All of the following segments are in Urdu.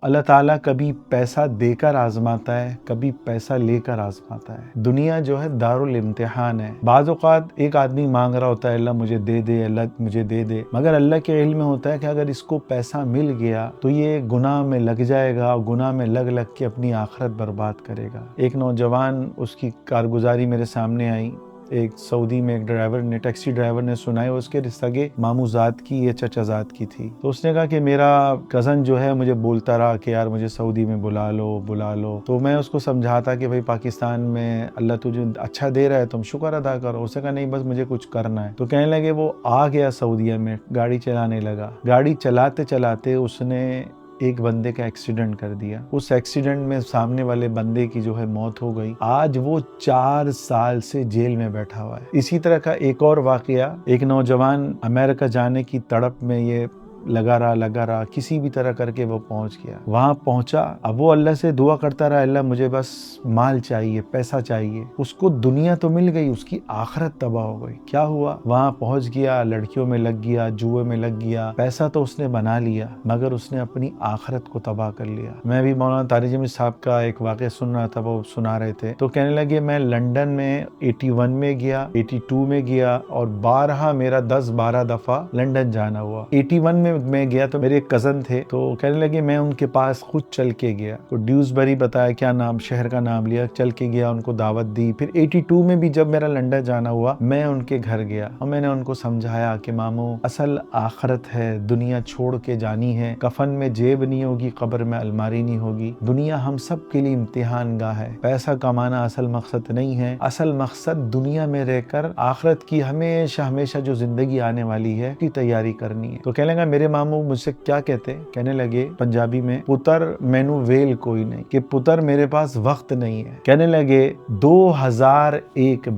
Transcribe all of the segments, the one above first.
اللہ تعالیٰ کبھی پیسہ دے کر آزماتا ہے، کبھی پیسہ لے کر آزماتا ہے۔ دنیا جو ہے دارالامتحان ہے۔ بعض اوقات ایک آدمی مانگ رہا ہوتا ہے اللہ مجھے دے دے، اللہ مجھے دے دے، مگر اللہ کے علم میں ہوتا ہے کہ اگر اس کو پیسہ مل گیا تو یہ گناہ میں لگ جائے گا، اور گناہ میں لگ لگ کے اپنی آخرت برباد کرے گا۔ ایک نوجوان، اس کی کارگزاری میرے سامنے آئی، ایک سعودی میں ایک ڈرائیور نے، ٹیکسی ڈرائیور نے سنائی، اس کے سگے ماموں زاد کی یا چچا زاد کی تھی۔ تو اس نے کہا کہ میرا کزن جو ہے مجھے بولتا رہا کہ یار مجھے سعودی میں بلا لو بلا لو۔ تو میں اس کو سمجھاتا کہ بھائی پاکستان میں اللہ تجھے اچھا دے رہا ہے، تم شکر ادا کرو۔ اس نے کہا نہیں، بس مجھے کچھ کرنا ہے۔ تو کہنے لگے وہ آ گیا سعودیہ میں، گاڑی چلانے لگا۔ گاڑی چلاتے چلاتے اس نے ایک بندے کا ایکسیڈنٹ کر دیا۔ اس ایکسیڈنٹ میں سامنے والے بندے کی جو ہے موت ہو گئی۔ آج وہ 4 سال سے جیل میں بیٹھا ہوا ہے۔ اسی طرح کا ایک اور واقعہ، ایک نوجوان امریکہ جانے کی تڑپ میں یہ لگا رہا، کسی بھی طرح کر کے وہ پہنچ گیا۔ وہاں پہنچا، اب وہ اللہ سے دعا کرتا رہا، اللہ مجھے بس مال چاہیے، پیسہ چاہیے۔ اس کو دنیا تو مل گئی، اس کی آخرت تباہ ہو گئی۔ کیا ہوا؟ وہاں پہنچ گیا، لڑکیوں میں لگ گیا، جوئے میں لگ گیا، پیسہ تو اس نے بنا لیا مگر اس نے اپنی آخرت کو تباہ کر لیا۔ میں بھی مولانا طارق جمیل صاحب کا ایک واقعہ سن رہا تھا، وہ سنا رہے تھے تو کہنے لگے میں لنڈن میں 81 میں گیا، 82 میں گیا، اور 10-12 دفعہ لنڈن جانا ہوا۔ 81 میں گیا تو میرے ایک کزن تھے، تو کہنے لگے میں ان کے پاس خود چل کے گیا، تو ڈیوزبری بتایا، کیا نام، شہر کا نام لیا، چل کے گیا، ان کو دعوت دی۔ پھر 82 میں بھی جب میرا لنڈن جانا ہوا، میں ان کے گھر گیا اور میں نے ان کو سمجھایا کہ ماموں اصل آخرت ہے، دنیا چھوڑ کے جانی ہے، کفن میں جیب نہیں ہوگی، قبر میں الماری نہیں ہوگی، دنیا ہم سب کے لیے امتحان گاہ ہے، پیسہ کمانا اصل مقصد نہیں ہے، اصل مقصد دنیا میں رہ کر آخرت کی ہمیشہ جو زندگی آنے والی ہے کی تیاری کرنی ہے۔ تو کہنے لگا میرے ماموں مجھ سے کیا کہتے، کہنے لگے پنجابی میں، پتر مینو ویل کوئی نہیں، کہ پتر میرے پاس وقت نہیں ہے۔ کہنے لگے 2001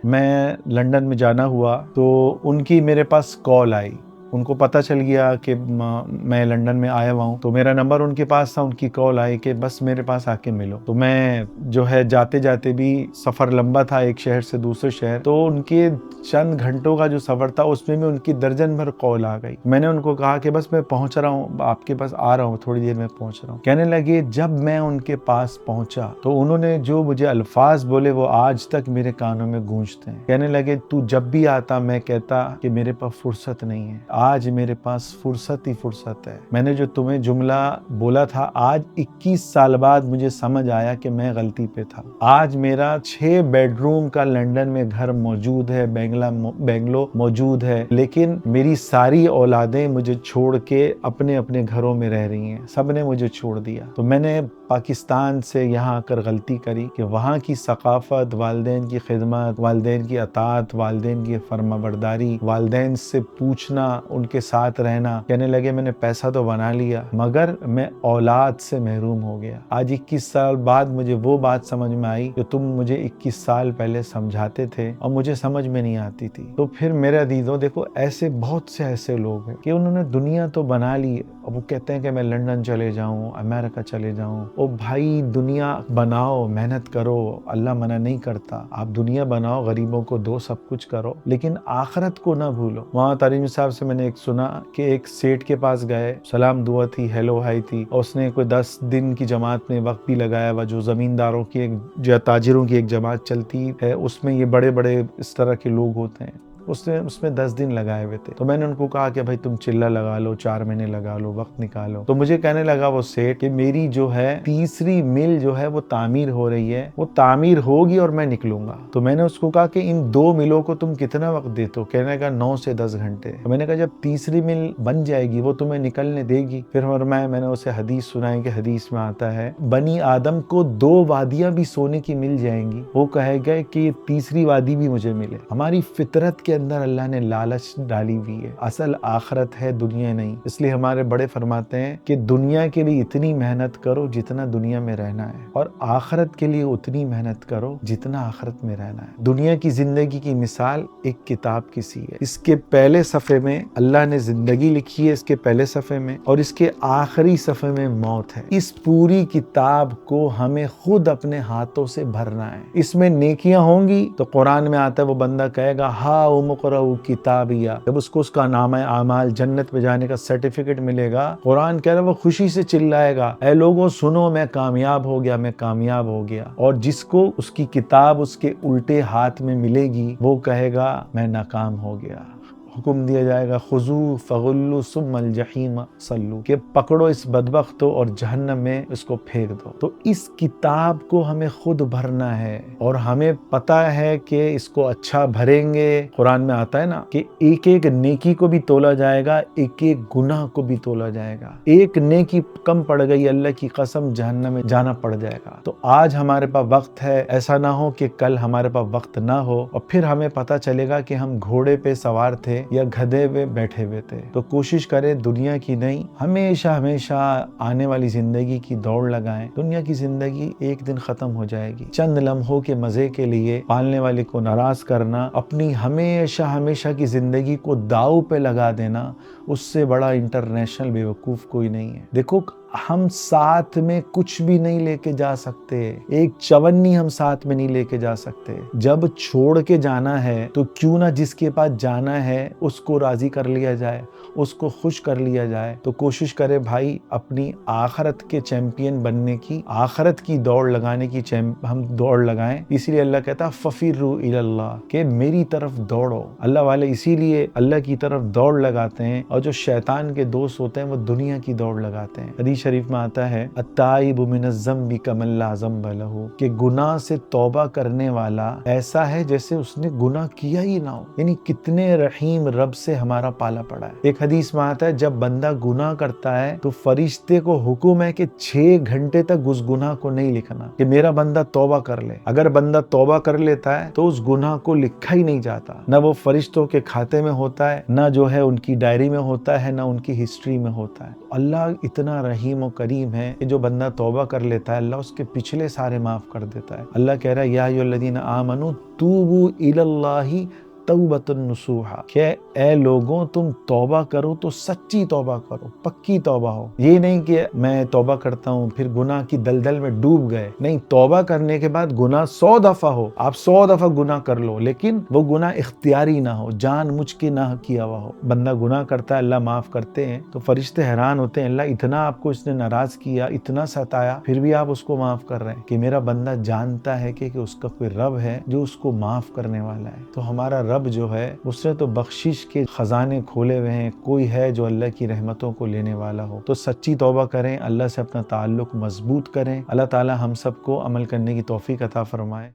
میں لنڈن میں جانا ہوا تو ان کی میرے پاس کال آئی، ان کو پتہ چل گیا کہ میں لنڈن میں آیا ہوا ہوں، تو میرا نمبر ان کے پاس تھا، ان کی کال آئی کہ بس میرے پاس آ کے ملو۔ تو میں جو ہے جاتے جاتے بھی، سفر لمبا تھا ایک شہر سے دوسرے شہر، تو ان کے چند گھنٹوں کا جو سفر تھا اس میں بھی ان کی درجن بھر کال آ گئی۔ میں نے ان کو کہا کہ بس میں پہنچ رہا ہوں، آپ کے پاس آ رہا ہوں، تھوڑی دیر میں پہنچ رہا ہوں۔ کہنے لگے جب میں ان کے پاس پہنچا تو انہوں نے جو مجھے الفاظ بولے وہ آج تک میرے کانوں میں گونجتے ہیں۔ کہنے لگے تو جب بھی آتا میں کہتا کہ میرے پاس فرصت نہیں ہے، آج میرے پاس فرصت ہی فرصت ہے۔ میں نے جو تمہیں جملہ بولا تھا، آج 21 سال بعد مجھے سمجھ آیا کہ میں غلطی پہ تھا۔ آج میرا 6 بیڈ روم کا لنڈن میں گھر موجود ہے، بنگلو موجود ہے، لیکن میری ساری اولادیں مجھے چھوڑ کے اپنے اپنے گھروں میں رہ رہی ہیں، سب نے مجھے چھوڑ دیا۔ تو میں نے پاکستان سے یہاں آ کر غلطی کری کہ وہاں کی ثقافت، والدین کی خدمت، والدین کی اطاعت، والدین کی فرمانبرداری، والدین سے پوچھنا، ان کے ساتھ رہنا۔ کہنے لگے میں نے پیسہ تو بنا لیا مگر میں اولاد سے محروم ہو گیا۔ آج 21 سال بعد مجھے وہ بات سمجھ میں آئی جو تم مجھے 21 سال پہلے سمجھاتے تھے اور مجھے سمجھ میں نہیں آتی تھی۔ تو پھر میرے عزیزوں دیکھو، ایسے بہت سے ایسے لوگ ہیں کہ انہوں نے دنیا تو بنا لی، اب وہ کہتے ہیں کہ میں لنڈن چلے جاؤں، امریکہ چلے جاؤں۔ او بھائی دنیا بناؤ، محنت کرو، اللہ منع نہیں کرتا، آپ دنیا بناؤ، غریبوں کو دو، سب کچھ کرو، لیکن آخرت کو نہ بھولو۔ وہاں طارق صاحب سے میں نے ایک سنا کہ ایک سیٹ کے پاس گئے، سلام دعا تھی، ہیلو ہائی تھی، اور اس نے کوئی 10 دن کی جماعت میں وقت بھی لگایا ہوا، جو زمینداروں کی جو تاجروں کی ایک جماعت چلتی ہے، اس میں یہ بڑے بڑے اس طرح کے لوگ ہوتے ہیں، اس میں 10 دن لگائے ہوئے تھے۔ تو میں نے ان کو کہا کہ بھائی تم چلہ لگا لو، 4 مہینے لگا لو، وقت نکالو۔ تو مجھے کہنے لگا وہ سیٹ کہ میری جو ہے تیسری مل جو ہے وہ تعمیر ہو رہی ہے، وہ تعمیر ہوگی اور میں نکلوں گا۔ تو میں نے اس کو کہا کہ ان 2 ملوں کو تم کتنا وقت دیتے ہو؟ کہنے لگا 9 سے 10 گھنٹے۔ تو میں نے کہا جب تیسری مل بن جائے گی وہ تمہیں نکلنے دے گی؟ پھر میں نے اسے حدیث سنائی کہ حدیث میں آتا ہے بنی آدم کو 2 وادیاں بھی سونے کی مل جائیں گی، وہ کہے گا کہ یہ تیسری وادی بھی مجھے ملے۔ ہماری فطرت کے اندر اللہ نے لالچ ڈالی ہوئی ہے، اصل آخرت ہے، دنیا نہیں۔ اس لیے ہمارے بڑے فرماتے ہیں کہ دنیا کے لیے اتنی محنت کرو جتنا دنیا میں رہنا ہے، اور آخرت کے لیے اتنی محنت کرو جتنا آخرت میں رہنا ہے۔ دنیا کی زندگی کی مثال ایک کتاب کی سی ہے، اس کے پہلے صفحے میں اللہ نے زندگی لکھی ہے، اس کے پہلے صفحے میں، اور اس کے آخری صفحے میں موت ہے۔ اس پوری کتاب کو ہمیں خود اپنے ہاتھوں سے بھرنا ہے۔ اس میں نیکیاں ہوں گی تو قرآن میں آتا ہے وہ بندہ کہے گا ہا اليوم اقرؤوا کتابیہ، جب اس کو اس کا نامہ اعمال جنت میں جانے کا سرٹیفکیٹ ملے گا، قرآن کہہ رہا ہے وہ خوشی سے چلائے گا، اے لوگوں سنو میں کامیاب ہو گیا، میں کامیاب ہو گیا۔ اور جس کو اس کی کتاب اس کے الٹے ہاتھ میں ملے گی وہ کہے گا میں ناکام ہو گیا۔ حکم دیا جائے گا خذوہ فغلوا ثم الجحیم صلوا، کہ پکڑو اس بدبخت کو اور جہنم میں اس کو پھینک دو۔ تو اس کتاب کو ہمیں خود بھرنا ہے، اور ہمیں پتا ہے کہ اس کو اچھا بھریں گے۔ قرآن میں آتا ہے نا کہ ایک ایک نیکی کو بھی تولا جائے گا، ایک ایک گناہ کو بھی تولا جائے گا۔ ایک نیکی کم پڑ گئی اللہ کی قسم جہنم میں جانا پڑ جائے گا۔ تو آج ہمارے پاس وقت ہے، ایسا نہ ہو کہ کل ہمارے پاس وقت نہ ہو اور پھر ہمیں پتا چلے گا کہ ہم گھوڑے پہ سوار تھے یا گدھے پہ بیٹھے ہوئے تھے۔ تو کوشش کریں دنیا کی نہیں، ہمیشہ ہمیشہ آنے والی زندگی کی دوڑ لگائیں۔ دنیا کی زندگی ایک دن ختم ہو جائے گی۔ چند لمحوں کے مزے کے لیے پالنے والے کو ناراض کرنا، اپنی ہمیشہ ہمیشہ کی زندگی کو داؤ پہ لگا دینا، اس سے بڑا انٹرنیشنل بیوقوف کوئی نہیں ہے۔ دیکھو ہم ساتھ میں کچھ بھی نہیں لے کے جا سکتے، ایک چونی ہم ساتھ میں نہیں لے کے جا سکتے۔ جب چھوڑ کے جانا ہے تو کیوں نہ جس کے پاس جانا ہے اس کو راضی کر لیا جائے، اس کو خوش کر لیا جائے۔ تو کوشش کرے بھائی اپنی آخرت کے چیمپئن بننے کی، آخرت کی دوڑ لگانے کی ہم دوڑ لگائیں۔ اسی لیے اللہ کہتا ففروا الی اللہ، کہ میری طرف دوڑو۔ اللہ والے اسی لیے اللہ کی طرف دوڑ لگاتے ہیں، اور جو شیطان کے دوست ہوتے ہیں وہ دنیا کی دوڑ لگاتے ہیں۔ حدیث شریف میں آتا ہے التائب من الذنب کمن لا ذنب لہ، کہ گناہ سے توبہ کرنے والا ایسا ہے جیسے اس نے گناہ کیا ہی نہ ہو۔ یعنی کتنے رحیم رب سے ہمارا پالا پڑا ہے۔ ایک حدیث میں آتا ہے جب بندہ گناہ کرتا ہے تو فرشتے کو حکم ہے کہ 6 گھنٹے تک اس گناہ کو نہیں لکھنا، کہ میرا بندہ توبہ کر لے۔ اگر بندہ توبہ کر لیتا ہے تو اس گناہ کو لکھا ہی نہیں جاتا، نہ وہ فرشتوں کے کھاتے میں ہوتا ہے، نہ جو ہے ان کی ڈائری میں ہوتا ہے، نہ ان کی ہسٹری میں ہوتا ہے۔ اللہ اتنا رحیم و کریم ہے کہ جو بندہ توبہ کر لیتا ہے اللہ اس کے پچھلے سارے معاف کر دیتا ہے۔ اللہ کہہ رہا ہے یا ایھا الذین آمنوا توبوا الی اللہ توبۃ نصوحا، کہ اے لوگوں تم توبہ کرو تو سچی توبہ کرو، پکی توبہ ہو۔ یہ نہیں کہ میں توبہ کرتا ہوں پھر گناہ کی دلدل میں ڈوب گئے، نہیں، توبہ کرنے کے بعد گناہ 100 دفعہ ہو، آپ 100 دفعہ گناہ کر لو، لیکن وہ گناہ اختیاری نہ ہو، جان مجھ کے نہ کیا ہوا ہو۔ بندہ گناہ کرتا ہے اللہ معاف کرتے ہیں تو فرشتے حیران ہوتے ہیں، اللہ اتنا آپ کو اس نے ناراض کیا، اتنا ستایا، پھر بھی آپ اس کو معاف کر رہے ہیں، کہ میرا بندہ جانتا ہے کہ اس کا کوئی رب ہے جو اس کو معاف کرنے والا ہے۔ تو ہمارا رب جو ہے اس نے تو بخشش کے خزانے کھولے ہوئے ہیں، کوئی ہے جو اللہ کی رحمتوں کو لینے والا ہو۔ تو سچی توبہ کریں، اللہ سے اپنا تعلق مضبوط کریں۔ اللہ تعالی ہم سب کو عمل کرنے کی توفیق عطا فرمائے۔